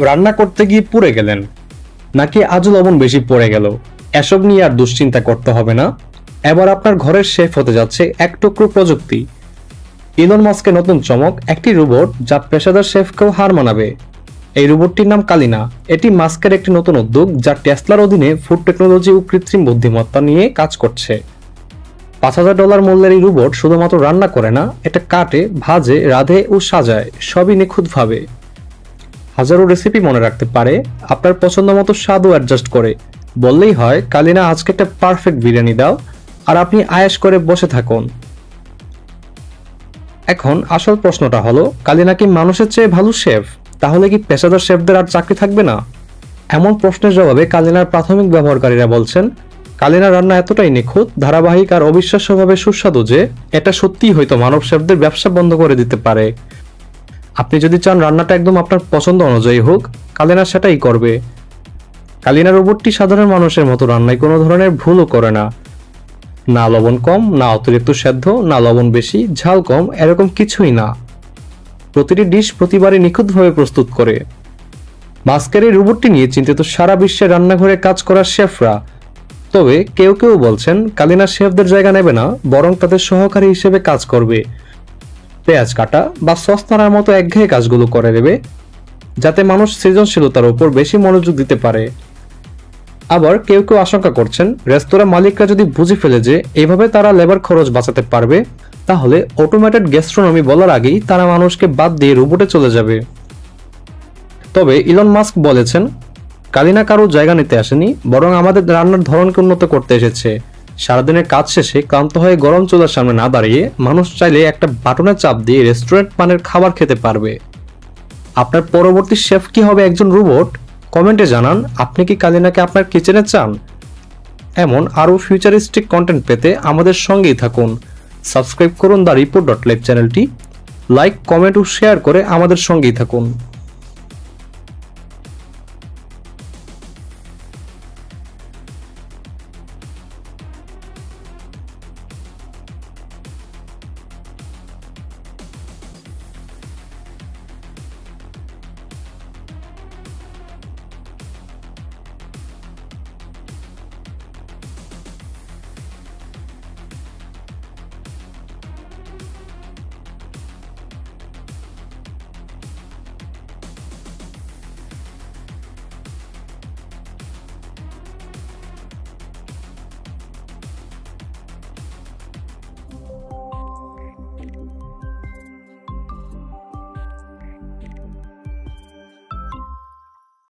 রান্না করতে গিয়ে পুড়ে গেলেন, নাকি আজও লবণ বেশি পড়ে গেল, এসব নিয়ে আর দুশ্চিন্তা করতে হবে না। এবার আপনার ঘরের শেফ হতে যাচ্ছে এক টুকরো প্রযুক্তি। ইলন মাস্কের নতুন চমক, একটি রোবট যা পেশাদার শেফকেও হার মানাবে। এই রোবটটির নাম কালিনা। এটি মাস্কের একটি নতুন উদ্যোগ যা টেসলার অধীনে ফুড টেকনোলজি ও কৃত্রিম বুদ্ধিমত্তা নিয়ে কাজ করছে। $5000 মূল্যের এই রোবট শুধুমাত্র রান্না করে না, এটা কাটে, ভাজে, রাঁধে ও সাজায়, সবই নিখুঁতভাবে। হাজারো রেসিপি মনে রাখতে পারে, আপনার পছন্দ মতো স্বাদও অ্যাডজাস্ট করে। বললেই হয়, কালিনা আজকে একটা পারফেক্ট বিরিয়ানি দাও, আর আপনি আয়েশ করে বসে থাকুন। এখন আসল প্রশ্নটা হলো, কালিনা কি মানুষের চেয়ে ভালো শেফ? তাহলে কি পেশাদার শেফদের আর চাকরি থাকবে না? এমন প্রশ্নের জবাবে কালিনার প্রাথমিক ব্যবহারকারীরা বলছেন, কালিনার রান্না এতটাই নিখুঁত, ধারাবাহিক আর অবিশ্বাস্যভাবে সুস্বাদু যে এটা সত্যিই হয়তো মানব শেফদের ব্যবসা বন্ধ করে দিতে পারে। আপনি যদি চান রান্নাটা একদম আপনার পছন্দ অনুযায়ী হোক, কালিনা সেটাই করবে। কালিনা রোবটটি সাধারণ মানুষের মতো রান্নায় কোনো ধরনের ভুলও করে না। না লবণ কম, না অতিরিক্ত সেদ্ধ, না লবণ বেশি, ঝাল কম, এরকম কিছুই না। প্রতিটি ডিশ প্রতিবারই নিখুঁতভাবে প্রস্তুত করে। মাস্কের এই রোবটটি নিয়ে চিন্তিত সারা বিশ্বের রান্নাঘরে কাজ করা শেফরা। তবে কেউ কেউ বলছেন, কালিনা শেফদের জায়গা নেবে না, বরং তাদের সহকারী হিসেবে কাজ করবে। পেঁয়াজ কাটা বা সস নাড়ার মতো একঘেয়ে কাজগুলো করে দেবে, যাতে মানুষ সৃজনশীলতার উপর বেশি মনোযোগ দিতে পারে। আবার কেউ কেউ আশঙ্কা করছেন, রেস্তোরাঁ মালিকরা যদি বুঝে ফেলে যে এইভাবে তারা লেবার খরচ বাঁচাতে পারবে, তাহলে অটোমেটেড গ্যাস্ট্রোনমি বলার আগেই তারা মানুষকে বাদ দিয়ে রোবটে চলে যাবে। তবে ইলন মাস্ক বলেছেন, কালিনা কারো জায়গা নিতে আসেনি, বরং আমাদের রান্নার ধরনকে উন্নত করতে এসেছে। সারাদিনের কাজ শেষে ক্লান্ত হয়ে গরম চুলার সামনে না দাঁড়িয়ে মানুষ চাইলে একটা বাটনে চাপ দিয়ে রেস্টুরেন্ট মানের খাবার খেতে পারবে। আপনার পরবর্তী শেফ কি হবে একজন রোবট? কমেন্টে জানান, আপনি কি কালিনাকে আপনার কিচেনে চান? এমন আরও ফিউচারিস্টিক কন্টেন্ট পেতে আমাদের সঙ্গেই থাকুন। সাবস্ক্রাইব করুন দ্য রিপোর্ট.লাইভ চ্যানেলটি, লাইক, কমেন্ট ও শেয়ার করে আমাদের সঙ্গেই থাকুন।